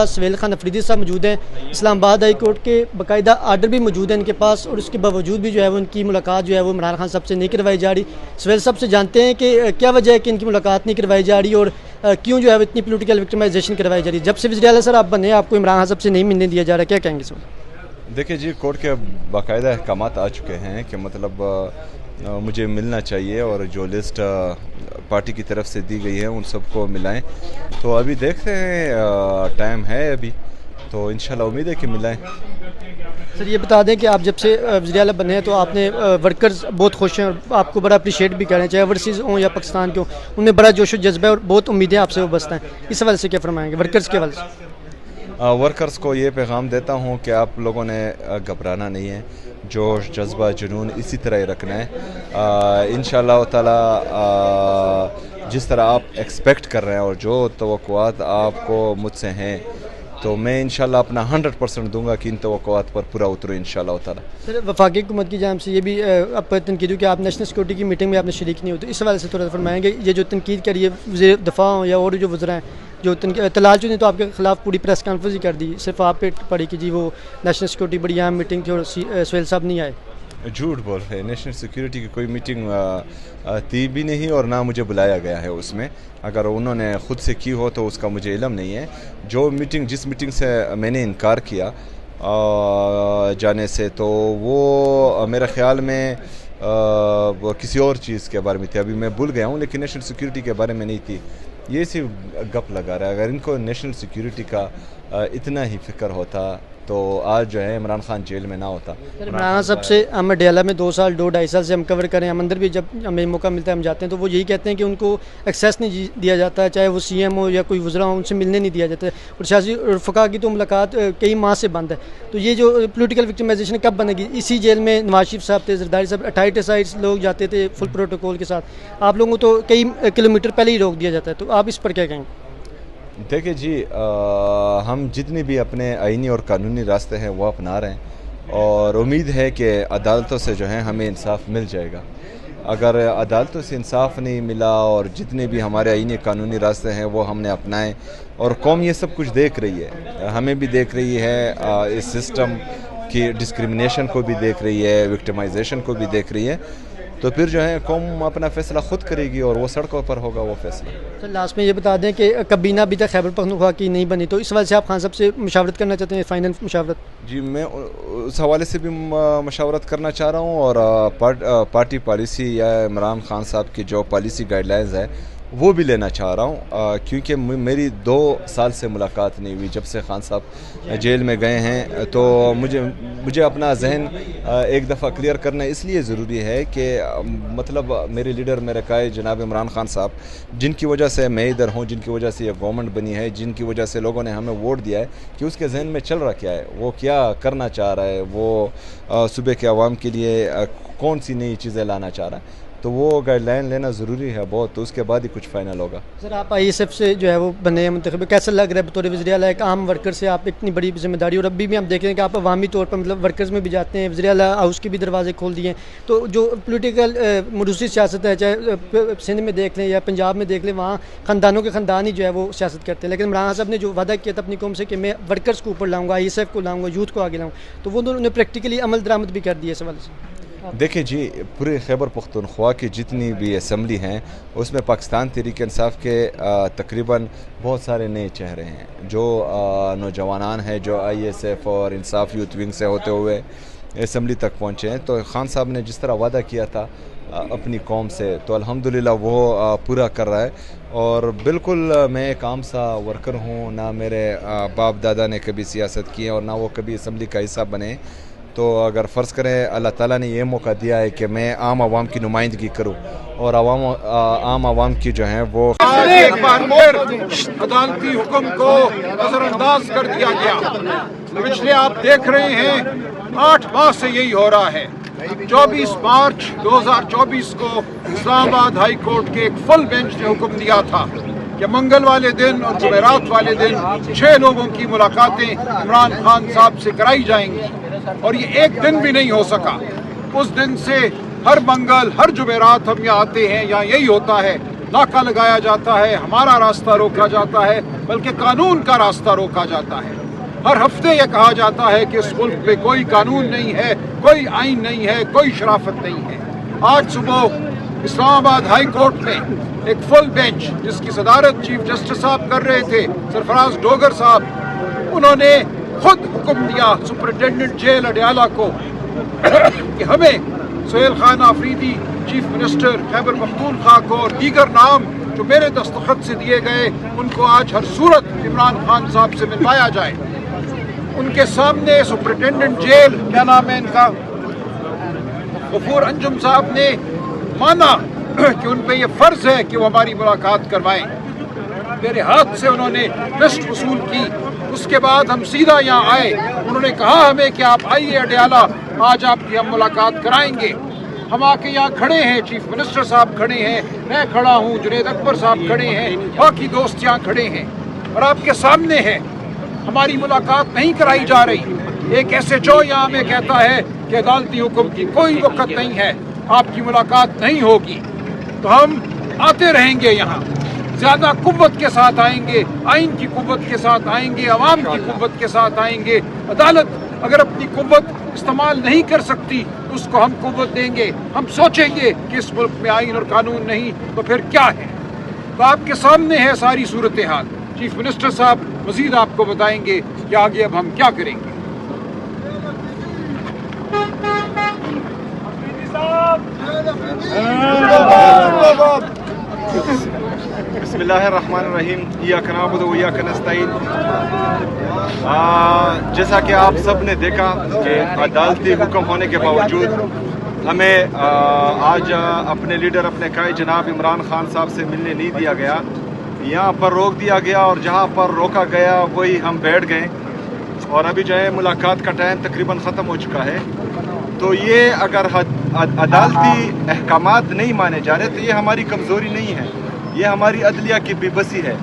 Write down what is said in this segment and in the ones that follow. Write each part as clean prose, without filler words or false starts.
سہیل خان افریدی صاحب موجود ہیں، اسلام آباد ہائی کورٹ کے باقاعدہ آرڈر بھی موجود ہے ان کے پاس، اور اس کے باوجود بھی جو ہے وہ ان کی ملاقات جو ہے وہ عمران خان صاحب سے نہیں کروائی جا رہی۔ سہیل صاحب سے جانتے ہیں کہ کیا وجہ ہے کہ ان کی ملاقات نہیں کروائی جا رہی، اور کیوں جو ہے وہ اتنی پولیٹیکل وکٹمائزیشن کروائی جا رہی ہے؟ جب سے وزیر اعلیٰ سر آپ بنے آپ کو عمران خان صاحب سے نہیں ملنے دیا جا رہا، کیا کہیں گے سر؟ دیکھیں جی، کورٹ کے باقاعدہ احکامات آ چکے ہیں کہ مطلب مجھے ملنا چاہیے، اور جو لسٹ پارٹی کی طرف سے دی گئی ہے ان سب کو ملائیں۔ تو ابھی دیکھتے ہیں، ٹائم ہے ابھی، تو انشاءاللہ امید ہے کہ ملائیں۔ سر یہ بتا دیں کہ آپ جب سے وزیر اعلیٰ بنے ہیں تو آپ نے ورکرز بہت خوش ہیں اور آپ کو بڑا اپریشیٹ بھی کر رہے ہیں، چاہے اوورسیز ہوں یا پاکستان کے ہوں، ان میں بڑا جوش و جذبہ ہے اور بہت امیدیں آپ سے وابستہ ہیں۔ اس حوالے سے کیا فرمائیں گے ورکرز کے حوالے سے؟ ورکرز کو یہ پیغام دیتا ہوں کہ آپ لوگوں نے گھبرانا نہیں ہے، جوش جذبہ جنون اسی طرح ہی رکھنا ہے۔ انشاءاللہ تعالی جس طرح آپ ایکسپیکٹ کر رہے ہیں اور جو توقعات آپ کو مجھ سے ہیں، تو میں انشاءاللہ اپنا 100% دوں گا کہ ان توقعات پر پورا اتروں انشاءاللہ تعالی۔ سر وفاقی حکومت کی جانب سے یہ بھی آپ پر تنقید ہوئی کہ آپ نیشنل سیکورٹی کی میٹنگ میں آپ نے شریک نہیں ہوتے، اس حوالے سے تھوڑا فرمائیں گے؟ یہ جو تنقید کری ہے وزیر دفاع ہوں یا اور جو وزراء ہیں، جو تلال چودھری نے تو آپ کے خلاف پوری پریس کانفرنس ہی کر دی، صرف آپ پہ پڑی کہ جی وہ نیشنل سیکورٹی بڑی اہم میٹنگ تھی اور سہیل صاحب نہیں آئے۔ جھوٹ بول رہے ہیں، نیشنل سیکیورٹی کی کوئی میٹنگ تھی بھی نہیں اور نہ مجھے بلایا گیا ہے اس میں۔ اگر انہوں نے خود سے کی ہو تو اس کا مجھے علم نہیں ہے۔ جس میٹنگ سے میں نے انکار کیا جانے سے، تو وہ میرے خیال میں کسی اور چیز کے بارے میں تھی، ابھی میں بھول گیا ہوں، لیکن نیشنل سیکیورٹی کے بارے میں نہیں تھی۔ یہ صرف گپ لگا رہا ہے۔ اگر ان کو نیشنل سیکیورٹی کا اتنا ہی فکر ہوتا تو آج جو ہے عمران خان جیل میں نہ ہوتا۔ عمران خان صاحب سے ہم ڈیالہ میں 2 سال 2-2.5 سال سے ہم کور کریں، ہم اندر بھی جب ہمیں موقع ملتا ہے ہم جاتے ہیں تو وہ یہی کہتے ہیں کہ ان کو ایکسیس نہیں دیا جاتا، چاہے وہ سی ایم ہو یا کوئی وزراء ہو، ان سے ملنے نہیں دیا جاتا، اور سیاسی رفقا کی تو ملاقات کئی ماہ سے بند ہے۔ تو یہ جو پولیٹیکل وکٹمائزیشن کب بنے گی؟ اسی جیل میں نواز شریف صاحب تھے، زرداری صاحب، 28 لوگ جاتے تھے فل پروٹوکول کے ساتھ، آپ لوگوں کو تو کئی کلومیٹر پہلے ہی روک دیا جاتا ہے، تو آپ اس پر کیا کہیں گے؟ دیکھیں جی، ہم جتنے بھی اپنے آئینی اور قانونی راستے ہیں وہ اپنا رہے ہیں، اور امید ہے کہ عدالتوں سے جو ہے ہمیں انصاف مل جائے گا۔ اگر عدالتوں سے انصاف نہیں ملا اور جتنے بھی ہمارے آئینی قانونی راستے ہیں وہ ہم نے اپنائے، اور قوم یہ سب کچھ دیکھ رہی ہے، ہمیں بھی دیکھ رہی ہے، اس سسٹم کی ڈسکرمنیشن کو بھی دیکھ رہی ہے، وکٹمائزیشن کو بھی دیکھ رہی ہے، تو پھر جو ہے قوم اپنا فیصلہ خود کرے گی اور وہ سڑکوں پر ہوگا وہ فیصلہ۔ سر لاسٹ میں یہ بتا دیں کہ کابینہ ابھی تک خیبر پختونخوا کی نہیں بنی، تو اس حوالے سے آپ خان صاحب سے مشاورت کرنا چاہتے ہیں، فائنل مشاورت؟ جی، میں اس حوالے سے بھی مشاورت کرنا چاہ رہا ہوں، اور پارٹی پالیسی یا عمران خان صاحب کی جو پالیسی گائیڈ لائنز ہے وہ بھی لینا چاہ رہا ہوں، کیونکہ میری 2 سال سے ملاقات نہیں ہوئی جب سے خان صاحب جیل میں گئے ہیں۔ تو مجھے اپنا ذہن ایک دفعہ کلیئر کرنا اس لیے ضروری ہے کہ مطلب میرے لیڈر، میرے قائد جناب عمران خان صاحب، جن کی وجہ سے میں ادھر ہوں، جن کی وجہ سے یہ گورنمنٹ بنی ہے، جن کی وجہ سے لوگوں نے ہمیں ووٹ دیا ہے، کہ اس کے ذہن میں چل رہا کیا ہے، وہ کیا کرنا چاہ رہا ہے، وہ صوبے کے عوام کے لیے کون سی نئی چیزیں لانا چاہ رہا ہے، تو وہ گائیڈ لائن لینا ضروری ہے بہت، تو اس کے بعد ہی کچھ فائنل ہوگا۔ سر آپ آئی ایس ایف سے جو ہے وہ بنے ہیں منتخب، کیسا لگ رہا ہے بطور وزیر اعلیٰ ایک عام ورکر سے آپ اتنی بڑی ذمہ داری، اور ابھی بھی ہم دیکھ رہے ہیں کہ آپ عوامی طور پر مطلب ورکرز میں بھی جاتے ہیں، وزیر اعلیٰ ہاؤس کے بھی دروازے کھول دیے ہیں، تو جو پولیٹیکل مروسی سیاست ہے، چاہے سندھ میں دیکھ لیں یا پنجاب میں دیکھ لیں، وہاں خاندانوں کے خاندان ہی جو ہے وہ سیاست کرتے ہیں، لیکن عمران صاحب نے جو وعدہ کیا تھا اپنی قوم سے کہ میں ورکرز کو اوپر لاؤں گا، آئی ایس ایف کو لاؤں گا، یوتھ کو آگے لاؤں، تو وہ انہوں نے پریکٹیکلی عمل درآمد بھی کر دی ہے اس حوالے سے۔ دیکھیں جی، پورے خیبر پختونخوا کی جتنی بھی اسمبلی ہیں اس میں پاکستان تحریک انصاف کے تقریباً بہت سارے نئے چہرے ہیں، جو نوجوانان ہیں جو آئی ایس ایف اور انصاف یوتھ ونگ سے ہوتے ہوئے اسمبلی تک پہنچے ہیں۔ تو خان صاحب نے جس طرح وعدہ کیا تھا اپنی قوم سے، تو الحمدللہ وہ پورا کر رہا ہے، اور بالکل میں ایک عام سا ورکر ہوں، نہ میرے باپ دادا نے کبھی سیاست کی ہے اور نہ وہ کبھی اسمبلی کا حصہ بنے، تو اگر فرض کریں اللہ تعالیٰ نے یہ موقع دیا ہے کہ میں عام عوام کی نمائندگی کروں، اور عام عوام کی جو ہیں وہ ایک بار پھر عدالتی حکم کو نظر انداز کر دیا گیا۔ پچھلے آپ دیکھ رہے ہیں 8 ماہ سے یہی ہو رہا ہے۔ 24 مارچ 2024 کو اسلام آباد ہائی کورٹ کے ایک فل بینچ نے حکم دیا تھا کہ منگل والے دن اور جمعرات والے دن 6 لوگوں کی ملاقاتیں عمران خان صاحب سے کرائی جائیں گی، اور یہ ایک دن بھی نہیں ہو سکا۔ اس دن سے ہر منگل ہر جمعرات ہم یہاں آتے ہیں، یہاں یہی ہوتا ہے नाका लगाया जाता है, हमारा रास्ता रोका जाता है, बल्कि कानून का रास्ता रोका जाता है। हर हफ्ते ये कहा जाता है कि इस मुल्क में कोई कानून नहीं है, कोई आइन नहीं है, कोई शराफत नहीं है। आज सुबह इस्लामाबाद हाई कोर्ट में एक फुल बेंच जिसकी सदारत चीफ जस्टिस साहब कर रहे थे, सरफराज डोगर साहब, उन्होंने खुद हुक्म दिया सुपरिटेंडेंट जेल अडयाला को कि हमें सुहेल खान आफरीदी चीफ मिनिस्टर खैबर पख्तूनख्वा को और दीगर नाम जो मेरे दस्तखत से दिए गए उनको आज हर सूरत इमरान खान साहब से मिलवाया जाए। उनके सामने सुपरिटेंडेंट जेल, क्या नाम है इनका, गफूर अंजुम साहब ने माना कि उन पे ये फर्ज है कि वो हमारी मुलाकात करवाएं। मेरे हाथ से उन्होंने लिस्ट वसूल की। उसके बाद हम सीधा यहाँ आए। उन्होंने कहा हमें कि आप आइए अडयाला, आज आपकी हम मुलाकात कराएंगे। हम आके यहाँ खड़े हैं, चीफ मिनिस्टर साहब खड़े हैं, मैं खड़ा हूँ, जुनैद अकबर साहब खड़े हैं, बाकी दोस्त यहाँ खड़े हैं और आपके सामने है हमारी मुलाकात नहीं कराई जा रही। एक SHO यहाँ हमें कहता है कि अदालती हुक्म की कोई वक़्त नहीं है, आपकी मुलाकात नहीं होगी। तो हम आते रहेंगे यहाँ, ज़्यादा कुव्वत के साथ आएंगे, आइन की कुव्वत के साथ आएंगे, अवाम की कुव्वत के साथ आएंगे। अदालत अगर अपनी कुव्वत इस्तेमाल नहीं कर सकती तो उसको हम कुव्वत देंगे। हम सोचेंगे कि इस मुल्क में आइन और कानून नहीं तो फिर क्या है। तो आपके सामने है सारी सूरत हाल। चीफ मिनिस्टर साहब मजीद आपको बताएंगे कि आगे अब हम क्या करेंगे। बिस्मिल्लाहिर्रहमानिर्रहीम, इय्याका नअबुदु व इय्याका नस्तईन। जैसा कि आप सब ने देखा कि अदालती हुक्म होने के बावजूद हमें आज अपने लीडर, अपने कायद जनाब इमरान खान साहब से मिलने नहीं दिया गया। यहाँ पर रोक दिया गया और जहाँ पर रोका गया वही हम बैठ गए और अभी जो है मुलाकात का टाइम तकरीबन ख़त्म हो चुका है। तो ये अगर अदालती अहकामात नहीं माने जा रहे तो ये हमारी कमज़ोरी नहीं है, ये हमारी अदलिया की बेबसी है।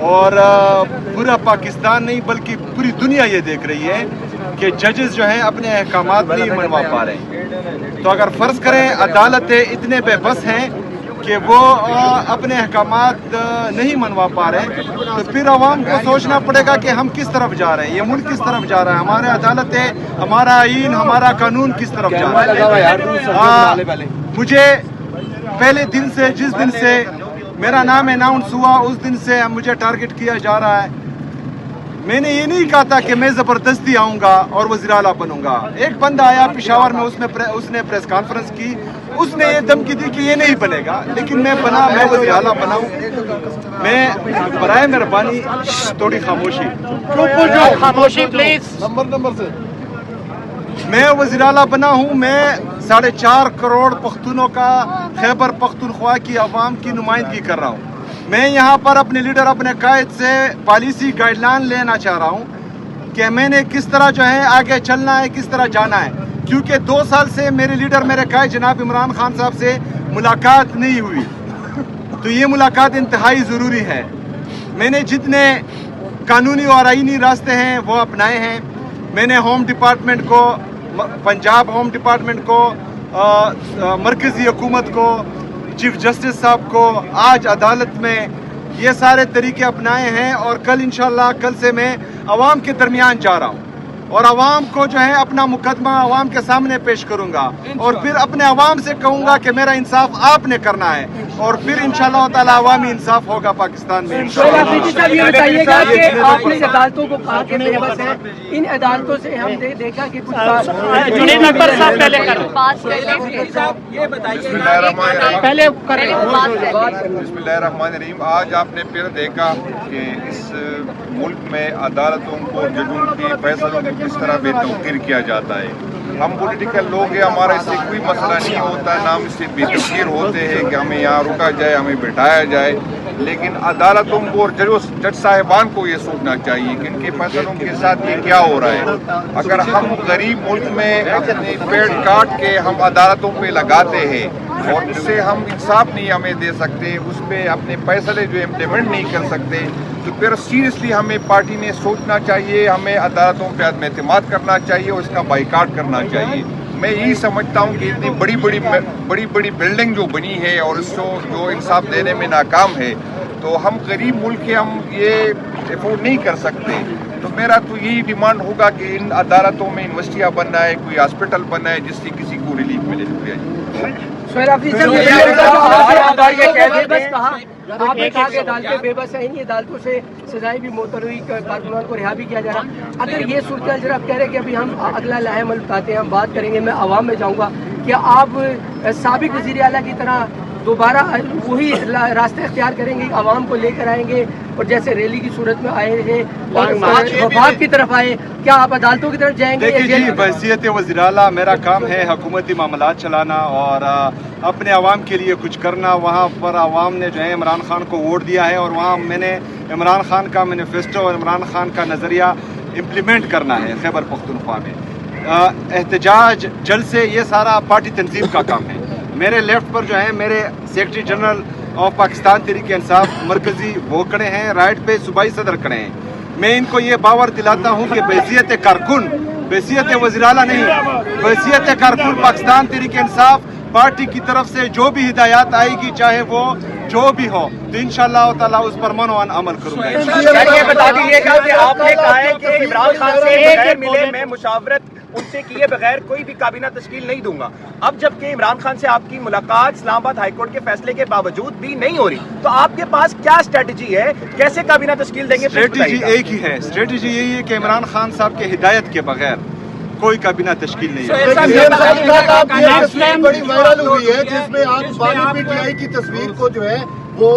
और पूरा पाकिस्तान नहीं बल्कि पूरी दुनिया ये देख रही है कि जजेस जो हैं अपने अहकामात नहीं मनवा पा रहे। तो अगर फ़र्ज़ करें अदालतें इतने बेबस हैं कि वो अपने अहकामात नहीं मनवा पा रहे तो फिर आवाम को सोचना पड़ेगा कि हम किस तरफ जा रहे हैं, ये मुल्क किस तरफ जा रहा है, हमारे अदालतें, हमारा आइन, हमारा कानून किस तरफ जा रहा है। मुझे पहले दिन से, जिस दिन से मेरा नाम अनाउंस हुआ उस दिन से मुझे टारगेट किया जा रहा है। मैंने ये नहीं कहा था कि मैं ज़बरदस्ती आऊँगा और वज़ीर आला बनूंगा। एक बंदा आया पेशावर में, उसने प्रेस कॉन्फ्रेंस की, उसने ये धमकी दी कि ये नहीं बनेगा, लेकिन मैं बना, मैं वज़ीर आला बनाऊँ। मैं बराए मेहरबानी थोड़ी खामोशी प्लीज, नंबर से मैं वज़ीर आला बना हूँ। मैं 4.5 करोड़ पख्तूनों का, खैबर पख्तूनख्वा की आवाम की नुमाइंदगी कर रहा हूँ। मैं यहाँ पर अपने लीडर, अपने कायद से पॉलिसी गाइडलाइन लेना चाह रहा हूँ कि मैंने किस तरह जो है आगे चलना है, किस तरह जाना है। क्योंकि 2 साल से मेरे लीडर, मेरे कायद जनाब इमरान खान साहब से मुलाकात नहीं हुई, तो ये मुलाकात इंतहाई ज़रूरी है। मैंने जितने कानूनी और आईनी रास्ते हैं वो अपनाए हैं। मैंने होम डिपार्टमेंट को, पंजाब होम डिपार्टमेंट को, मरकज़ी हुकूमत को, चीफ जस्टिस साहब को, आज अदालत में ये सारे तरीके अपनाए हैं। और कल इंशाल्लाह, कल से मैं अवाम के दरमियान जा रहा हूँ और अवाम को जो है अपना मुकदमा अवाम के सामने पेश करूँगा और फिर अपने अवाम से कहूँगा कि मेरा इंसाफ आपने करना है और फिर इंशाल्लाह ताला अवामी इंसाफ होगा पाकिस्तान में। ये बताइएगा कि आपने अदालतों को कहा कि बेबस है, इन अदालतों से हम देखा कि कुछ जुनैद अकबर साहब पहले ये बताइए बिस्मिल्लाहिर्रहमानिर्रहीम। आज आपने फिर देखा कि इस मुल्क में अदालतों को, जजों के फैसलों को किस तरह बेतौकीर किया जाता है। हम पॉलिटिकल लोग हैं, हमारा इससे कोई मसला नहीं होता है, ना हम इससे बेतौकीर होते हैं कि हमें यहाँ रुका जाए, हमें बिठाया जाए। लेकिन अदालतों को और जज साहिबान को ये सोचना चाहिए कि इनके फैसलों के साथ ये क्या हो रहा है। अगर हम गरीब मुल्क में अपने पेड़ काट के हम अदालतों पे लगाते हैं और उससे हम इंसाफ नहीं हमें दे सकते, उस पर अपने फैसले जो इम्प्लीमेंट नहीं कर सकते, तो फिर सीरियसली हमें पार्टी ने सोचना चाहिए, हमें अदालतों पर अदम एतमाद करना चाहिए और इसका बाइकाट करना चाहिए। मैं यही समझता हूँ कि इतनी बड़ी बड़ी बिल्डिंग जो बनी है और इसको जो इंसाफ देने में नाकाम है, तो हम गरीब मुल्क के हम ये अफोर्ड नहीं कर सकते। तो मेरा तो यही डिमांड होगा कि इन अदालतों में यूनिवर्सिटियाँ बनना है, कोई हॉस्पिटल बनना है जिससे किसी को रिलीफ मिले। आपने कहा कि अदालतें बेबस हैं, इन्हीं अदालतों से सजाएं भी मुअत्तल हुई, कारकुनान को रिहा भी किया जा रहा। अगर ये सूरत जरा आप कह रहे हैं कि अभी हम अगला लाहेमल बताते हैं, हम बात करेंगे, मैं आवाम में जाऊँगा, क्या आप साबिक वज़ीर आला की तरह दोबारा वही रास्ते इख्तियार करेंगे, आवाम को लेकर आएंगे और जैसे रैली की सूरत में आए हैं और वफाक की तरफ आए, क्या आप अदालतों की तरफ जाएंगे? देखिए जी, बहसीयत वज़ीर आला मेरा काम है हुकूमती मामलात चलाना और अपने आवाम के लिए कुछ करना। वहाँ पर आवाम ने जो है इमरान खान को वोट दिया है और वहाँ मैंने इमरान खान का मैनिफेस्टो और इमरान खान का नज़रिया इम्प्लीमेंट करना है खैबर पख्तूनख्वा में। एहतजाज जलसे ये सारा पार्टी तंजीम का काम है। मेरे लेफ्ट पर जो है मेरे secretary general of Pakistan Tehreek Insaf मरकजी वो खड़े हैं, राइट पे सूबाई सदर खड़े हैं। मैं इनको ये बावर दिलाता हूँ कि बहसीयत कारकुन, बहसीयत वज़ीर आला नहीं, बहसीयत कारकुन पाकिस्तान तहरीक इंसाफ पार्टी की तरफ से जो भी हिदायत आएगी, चाहे वो जो भी हो, तो इंशाअल्लाह ताला उस पर मनोवान अमल करूंगा। ये बता दीजिएगा कि आपने कहा है कि इमरान खान से बगैर मिले मैं मुशावरत उनसे किए बगैर कोई भी काबीना तश्कील नहीं दूंगा। अब जबकि इमरान खान से आपकी मुलाकात इस्लामाबाद हाईकोर्ट के फैसले के बावजूद भी नहीं हो रही, तो आपके पास क्या स्ट्रेटजी है, कैसे काबीना तश्कील देंगे? स्ट्रेटजी एक ही है, स्ट्रेटजी यही है कि इमरान खान साहब के हिदायत के बगैर कोई काबीना तश्कील नहीं है। बड़ी वायरल हुई है जिसमें आप बानी पीटीआई की तस्वीर को जो है वो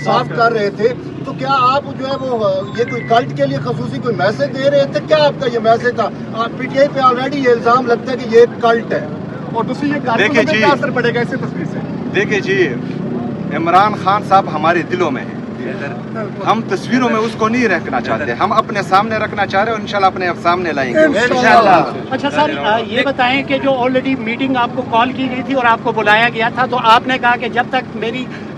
साफ कर रहे थे, तो क्या आप जो है वो ये कोई कल्ट के लिए खसूसी कोई मैसेज दे रहे थे? क्या आपका ये मैसेज था? पीटीआई पे ऑलरेडी ये इल्जाम लगता है कि ये कल्ट है, और दूसरी ये देखिए जी, क्या असर पड़ेगा इस तस्वीर से? देखिए जी, इमरान खान साहब हमारे दिलों में है, हम तस्वीरों में उसको नहीं रखना चाहते, हम अपने सामने रखना चाह रहे हैं और इंशाल्लाह अपने सामने लाएंगे इंशाल्लाह। अच्छा सर, ये बताएं कि जो ऑलरेडी मीटिंग आपको कॉल की गई थी और आपको बुलाया गया था, तो आपने कहा कि जब तक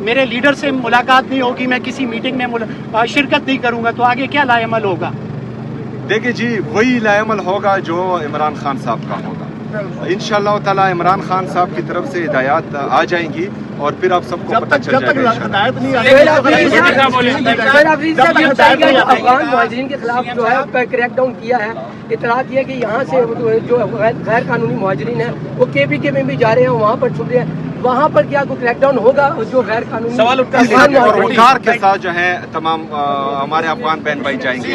मेरे लीडर से मुलाकात नहीं होगी मैं किसी मीटिंग में शिरकत नहीं करूंगा, तो आगे क्या लाएमल होगा? देखिए जी, वही लाएमल होगा जो इमरान खान साहब का होगा। इंशाअल्लाह ताला इमरान खान साहब की तरफ से हिदायत आ जाएंगी और फिर आप सबको पता चल जाएगा। अफगान मुहाजिरीन के खिलाफ जो है क्रैक डाउन किया है, इतला किया कि यहाँ से जो गैर कानूनी मुहाजिरीन है वो KPK में भी जा रहे हैं, वहाँ पर छुप रहे हैं, वहाँ पर क्या कोई क्रैक डाउन होगा? जो गैर कानूनी सवाल उठा के साथ जो है तमाम हमारे अफगान बहन भाई जाएंगे।